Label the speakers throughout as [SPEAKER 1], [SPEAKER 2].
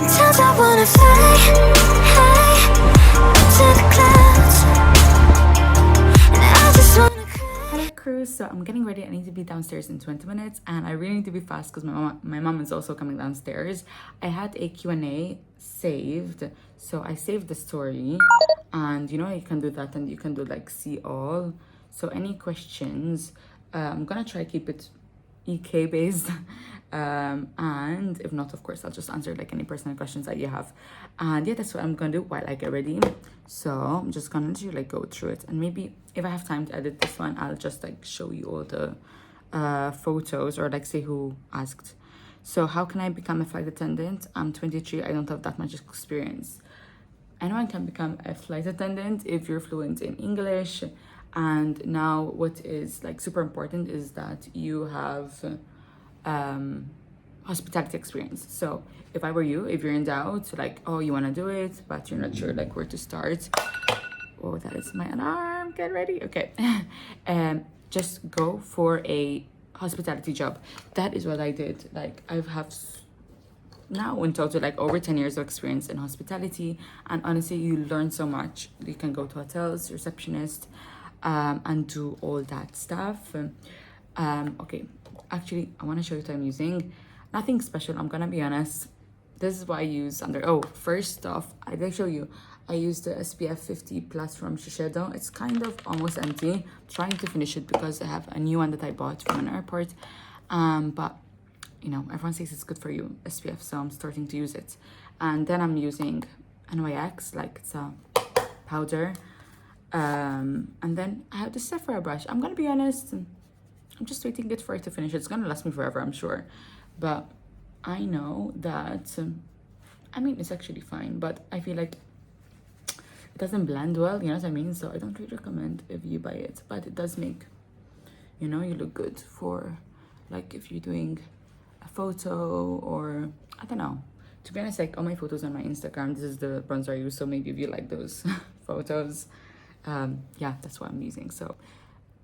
[SPEAKER 1] Sometimes I wanna fly, high, to the clouds, and I just wanna cry.
[SPEAKER 2] Hello crew, so I'm getting ready. I need to be downstairs in 20 minutes and I really need to be fast because my mom is also coming downstairs. I had a Q&A saved, so I saved the story, and you know you can do that and you can do like see all. So any questions, I'm gonna try keep it EK based, and if not, of course I'll just answer like any personal questions that you have. And yeah, that's what I'm gonna do while I get ready. So I'm just gonna do like go through it, and maybe if I have time to edit this one, I'll just like show you all the photos, or like say who asked. So how can I become a flight attendant? I'm 23, I don't have that much experience. Anyone can become a flight attendant if you're fluent in English. And now what is like super important is that you have hospitality experience. So if I were you, if you're in doubt, like, oh, you want to do it, but you're not sure like where to start. Oh, that is my alarm. Get ready. Okay. Just go for a hospitality job. That is what I did. Like I have now in total like over 10 years of experience in hospitality, and honestly you learn so much. You can go to hotels, receptionist, and do all that stuff. Okay, actually I want to show you what I'm using. Nothing special, I'm gonna be honest. This is what I use under. Oh, first off, I did show you I used the SPF 50 plus from Shiseido. It's kind of almost empty. I'm trying to finish it because I have a new one that I bought from an airport, but you know, everyone says it's good for you, SPF, so I'm starting to use it. And then I'm using NYX, like it's a powder. And then I have the Sephora brush. I'm gonna be honest, I'm just waiting it for it to finish. It's gonna last me forever, I'm sure. But I know that, I mean, it's actually fine, but I feel like it doesn't blend well, you know what I mean? So I don't really recommend if you buy it, but it does make, you know, you look good for, like, if you're doing a photo or, I don't know. To be honest, like, all my photos on my Instagram, this is the bronzer I use, so maybe if you like those photos, yeah, that's what I'm using. So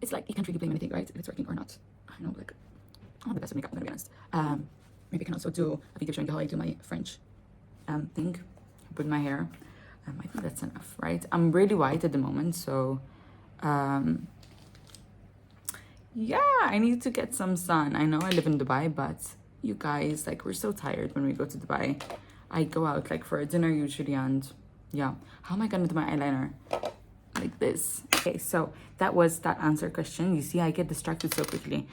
[SPEAKER 2] it's like you can't really blame anything, right, if it's working or not. I know, like, I'm not the best at makeup, I'm gonna be honest. Maybe I can also do a video showing you how I do my French thing with my hair. I think that's enough, right? I'm really white at the moment, so yeah, I need to get some sun. I know I live in Dubai, but you guys, like, we're so tired when we go to Dubai. I go out like for a dinner usually, and yeah, how am I gonna do my eyeliner? Like this. Okay, so that was that answer question. You see, I get distracted so quickly.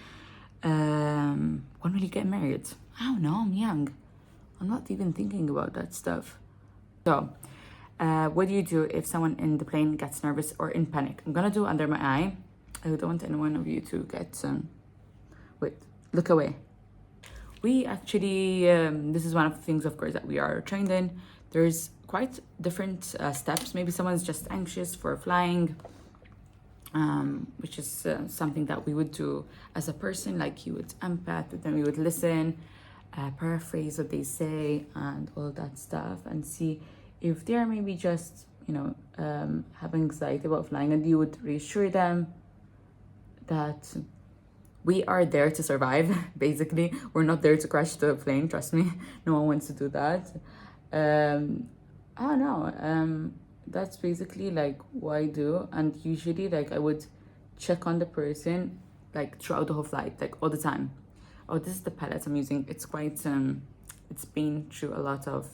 [SPEAKER 2] When will you get married? I don't know, I'm young. I'm not even thinking about that stuff. So, what do you do if someone in the plane gets nervous or in panic? I'm gonna do under my eye. I don't want any one of you to get, wait, look away. We actually, this is one of the things, of course, that we are trained in. There's quite different steps. Maybe someone's just anxious for flying, which is something that we would do as a person. Like you would empath, then we would listen, paraphrase what they say and all that stuff, and see if they're maybe just, you know, have anxiety about flying, and you would reassure them that we are there to survive. Basically, we're not there to crash the plane, trust me. No one wants to do that. I don't know, that's basically like what I do. And usually, like, I would check on the person like throughout the whole flight, like all the time. Oh, this is the palette I'm using. It's quite it's been through a lot of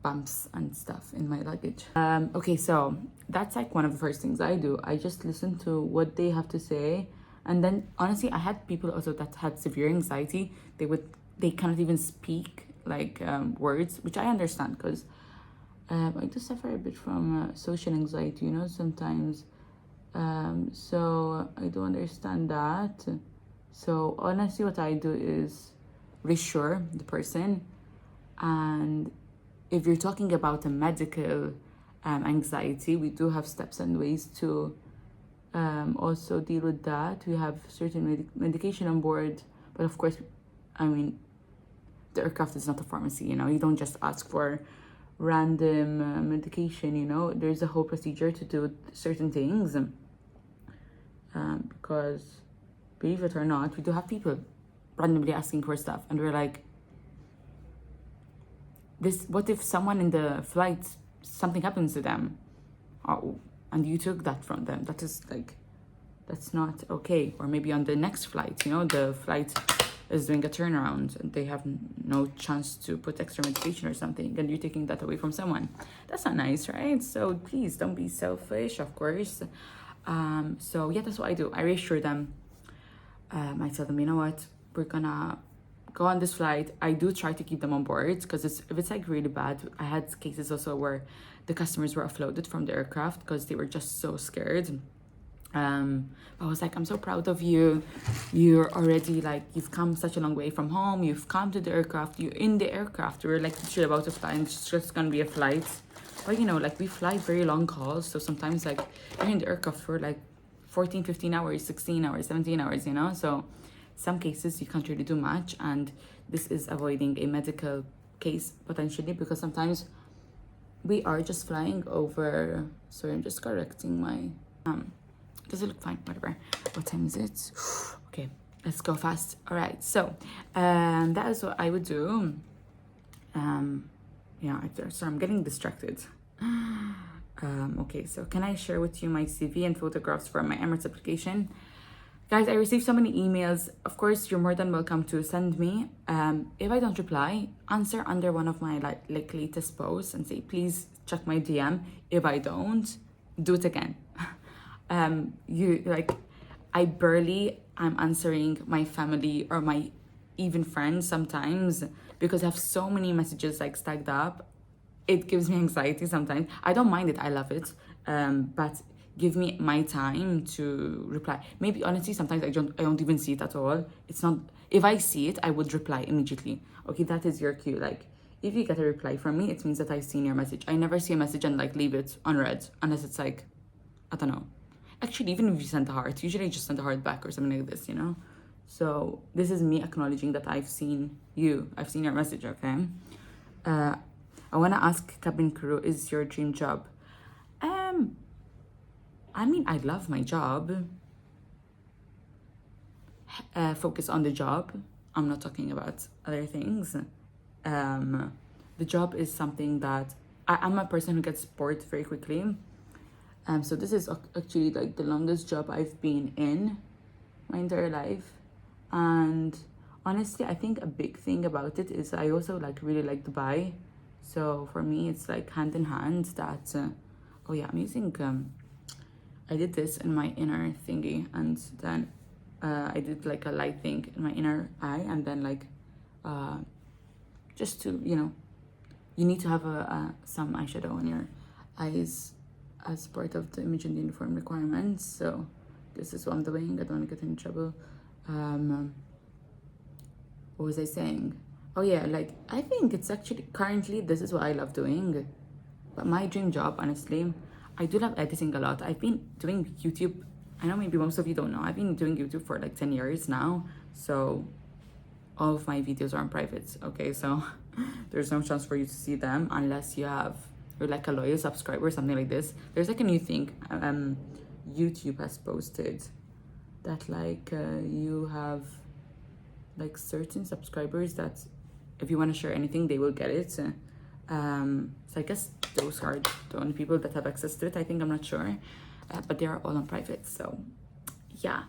[SPEAKER 2] bumps and stuff in my luggage. Okay, so that's like one of the first things I do. I just listen to what they have to say. And then honestly, I had people also that had severe anxiety. They cannot even speak like words, which I understand, because I do suffer a bit from social anxiety, you know, sometimes. So I do understand that. So honestly, what I do is reassure the person. And if you're talking about a medical anxiety, we do have steps and ways to also deal with that. We have certain medication on board, but of course, I mean, the aircraft is not a pharmacy, you know. You don't just ask for random medication, you know. There's a whole procedure to do certain things, because believe it or not, we do have people randomly asking for stuff, and we're like, what if someone in the flight, something happens to them, and you took that from them? That is like, that's not okay. Or maybe on the next flight, you know, the flight is doing a turnaround and they have no chance to put extra medication or something, and you're taking that away from someone. That's not nice, right? So please don't be selfish, of course. So yeah, that's what I do. I reassure them. I tell them, you know what, we're gonna go on this flight. I do try to keep them on board, because if it's like really bad, I had cases also where the customers were offloaded from the aircraft because they were just so scared. I was like, I'm so proud of you. You're already like, you've come such a long way from home. You've come to the aircraft. You're in the aircraft. We're like literally about to fly, and it's just gonna be a flight. But you know, like we fly very long hauls, so sometimes like you're in the aircraft for like 14, 15 hours, 16 hours, 17 hours, you know? So some cases you can't really do much, and this is avoiding a medical case potentially, because sometimes we are just flying over. Sorry, I'm just correcting my does it look fine? Whatever. What time is it? Okay, let's go fast. All right, so that is what I would do. Yeah, so I'm getting distracted. Okay, so can I share with you my CV and photographs for my Emirates application? Guys, I received so many emails. Of course, you're more than welcome to send me. If I don't reply, answer under one of my like latest posts and say, please check my DM. If I don't, do it again. I'm answering my family or my even friends sometimes, because I have so many messages like stacked up. It gives me anxiety sometimes. I don't mind it, I love it, but give me my time to reply. Maybe honestly sometimes I don't even see it at all. It's not, if I see it I would reply immediately. Okay, that is your cue. Like if you get a reply from me, it means that I've seen your message. I never see a message and like leave it unread unless it's like, I don't know. Actually, even if you send a heart, usually I just send a heart back or something like this, you know? So this is me acknowledging that I've seen you. I've seen your message, okay? I want to ask cabin crew, is your dream job? I mean, I love my job. Focus on the job. I'm not talking about other things. The job is something that I'm a person who gets bored very quickly. So this is actually like the longest job I've been in my entire life. And honestly, I think a big thing about it is I also like really like Dubai. So for me, it's like hand in hand that, oh yeah, I'm using, I did this in my inner thingy, and then I did like a light thing in my inner eye, and then like, just to, you know, you need to have some eyeshadow on your eyes as part of the image and uniform requirements. So this is what I'm doing. I don't want to get in trouble. What was I saying? Oh yeah, like I think it's actually currently this is what I love doing. But my dream job, honestly, I do love editing a lot. I've been doing YouTube. I know maybe most of you don't know. I've been doing YouTube for like 10 years now. So all of my videos are on private. Okay, so there's no chance for you to see them unless you're like a loyal subscriber or something like this. There's like a new thing YouTube has posted that like you have like certain subscribers that if you want to share anything they will get it. So I guess those are the only people that have access to it. I think, I'm not sure, but they are all on private. So yeah,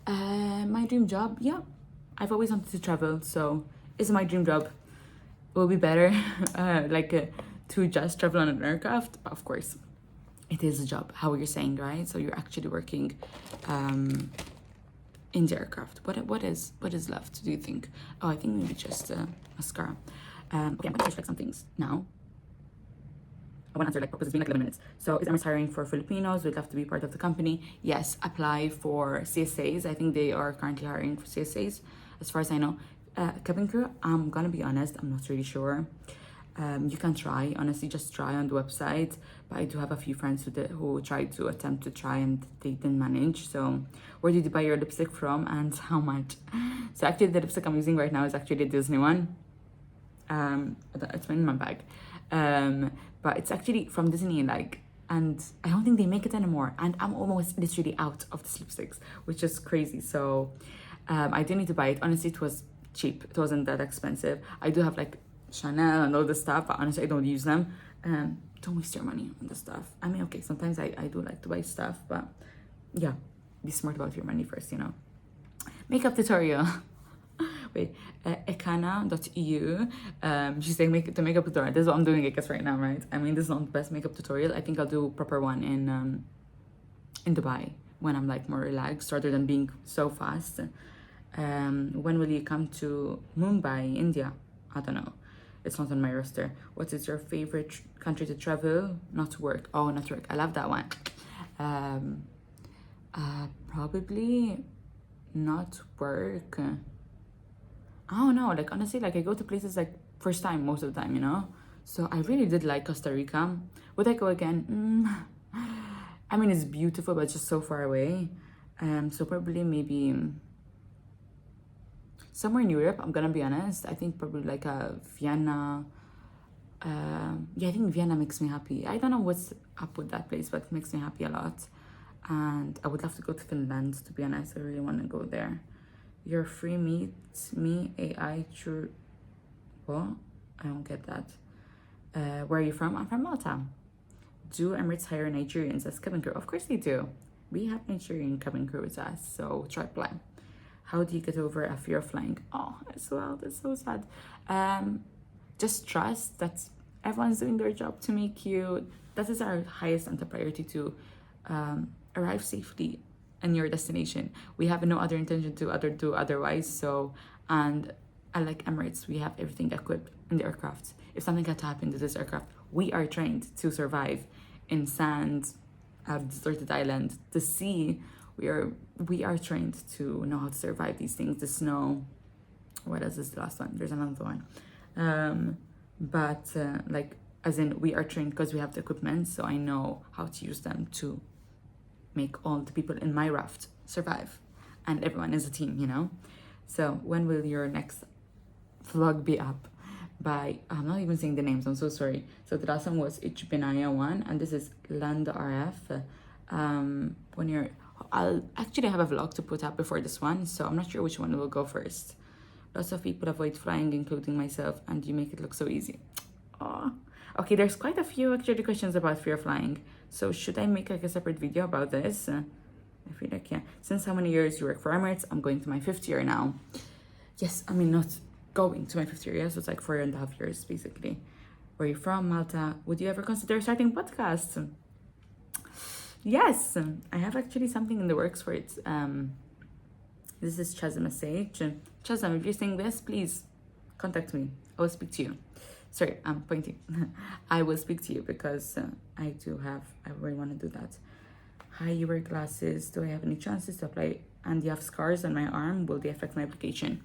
[SPEAKER 2] my dream job, yeah, I've always wanted to travel, so it's my dream job. It will be better to just travel on an aircraft, but of course it is a job, how you're saying, right? So you're actually working in the aircraft. What is left, do you think? Oh, I think maybe just mascara. Okay, I'm gonna search like some things now. I want to answer like because it's been like 11 minutes. So is Emirates hiring for Filipinos? We'd love to be part of the company. Yes, apply for CSAs. I think they are currently hiring for CSAs as far as I know. Cabin crew, I'm gonna be honest, I'm not really sure. You can try, honestly, just try on the website. But I do have a few friends who tried to attempt to try and they didn't manage. So where did you buy your lipstick from and how much? So actually the lipstick I'm using right now is actually a Disney one. It's in my bag. But it's actually from Disney, like, and I don't think they make it anymore. And I'm almost literally out of the lipsticks, which is crazy. So I didn't need to buy it. Honestly, it was cheap. It wasn't that expensive. I do have like Chanel and all this stuff, but honestly I don't use them. Don't waste your money on the stuff. I mean, okay, sometimes I do like to buy stuff, but yeah, be smart about your money first, you know. Makeup tutorial. Wait, ekana.eu. She's saying make the makeup tutorial. This is what I'm doing, I guess, right now, right? I mean, this is not the best makeup tutorial. I think I'll do a proper one in Dubai when I'm like more relaxed rather than being so fast. When will you come to Mumbai, India? I don't know. It's not on my roster. What is your favorite country to travel? Not to work. Oh, not to work. I love that one. Probably not work. I don't know. Like, honestly, like I go to places like first time most of the time, you know? So I really did like Costa Rica. Would I go again? I mean, it's beautiful, but it's just so far away. So probably maybe somewhere in Europe, I'm gonna be honest. I think probably like Vienna. Yeah, I think Vienna makes me happy. I don't know what's up with that place, but it makes me happy a lot. And I would love to go to Finland, to be honest. I really want to go there. Your free meet me AI true. What? I don't get that. Where are you from? I'm from Malta. Do Emirates hire Nigerians as cabin crew? Of course they do. We have Nigerian cabin crew with us, so try apply. How do you get over a fear of flying? Oh, as well, that's so sad. Just trust that everyone's doing their job to make you. That is our highest and top priority to arrive safely in your destination. We have no other intention to do otherwise. So, and unlike Emirates, we have everything equipped in the aircraft. If something had to happen to this aircraft, we are trained to survive in sand, a deserted island, the sea. We are trained to know how to survive these things. The snow. What else is the last one? There's another one. But like, as in, we are trained because we have the equipment. So I know how to use them to make all the people in my raft survive, and everyone is a team, you know. So when will your next vlog be up? By I'm not even saying the names, I'm so sorry. So the last one was Ichbinaya one, and this is Land RF. When I'll actually have a vlog to put up before this one, so I'm not sure which one will go first. Lots of people avoid flying, including myself, and you make it look so easy. Oh, okay, there's quite a few actually questions about fear of flying. So should I make like a separate video about this? I feel like, yeah. Since how many years you work for Emirates? I'm going to my 5th year now. Yes, I mean, not going to my 5th year, yeah, so it's like 4.5 years basically. Where are you from? Malta. Would you ever consider starting podcast? Yes, I have actually something in the works for it. This is Chazam message. Chazam, if you're saying this, please contact me. I will speak to you. Sorry, I'm pointing. I will speak to you because I really want to do that. Hi, you wear glasses. Do I have any chances to apply? And you have scars on my arm. Will they affect my application?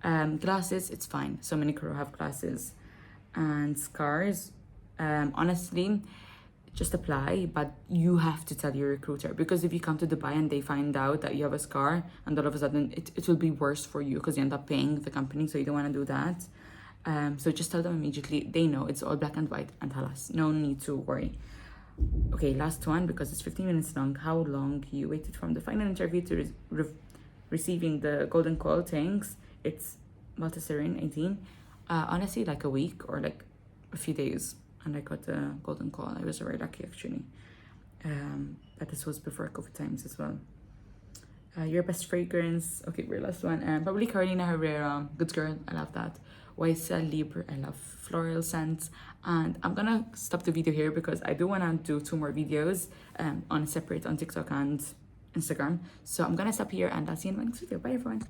[SPEAKER 2] Glasses, it's fine. So many crew have glasses. And scars, honestly, just apply, but you have to tell your recruiter, because if you come to Dubai and they find out that you have a scar and all of a sudden it will be worse for you because you end up paying the company, so you don't want to do that. So just tell them immediately. They know it's all black and white, and halas, no need to worry. Okay, last one because it's 15 minutes long. How long you waited from the final interview to receiving the golden call? Thanks. It's Malta Serene 18. Honestly, like a week or like a few days, and I got the golden call. I was very lucky actually. But this was before COVID times as well. Your best fragrance. Okay, we're last one. Probably Carolina Herrera. Good girl. I love that. YSL Libre. I love floral scents. And I'm gonna stop the video here because I do want to do 2 more videos on TikTok and Instagram. So I'm gonna stop here and I'll see you in the next video. Bye everyone.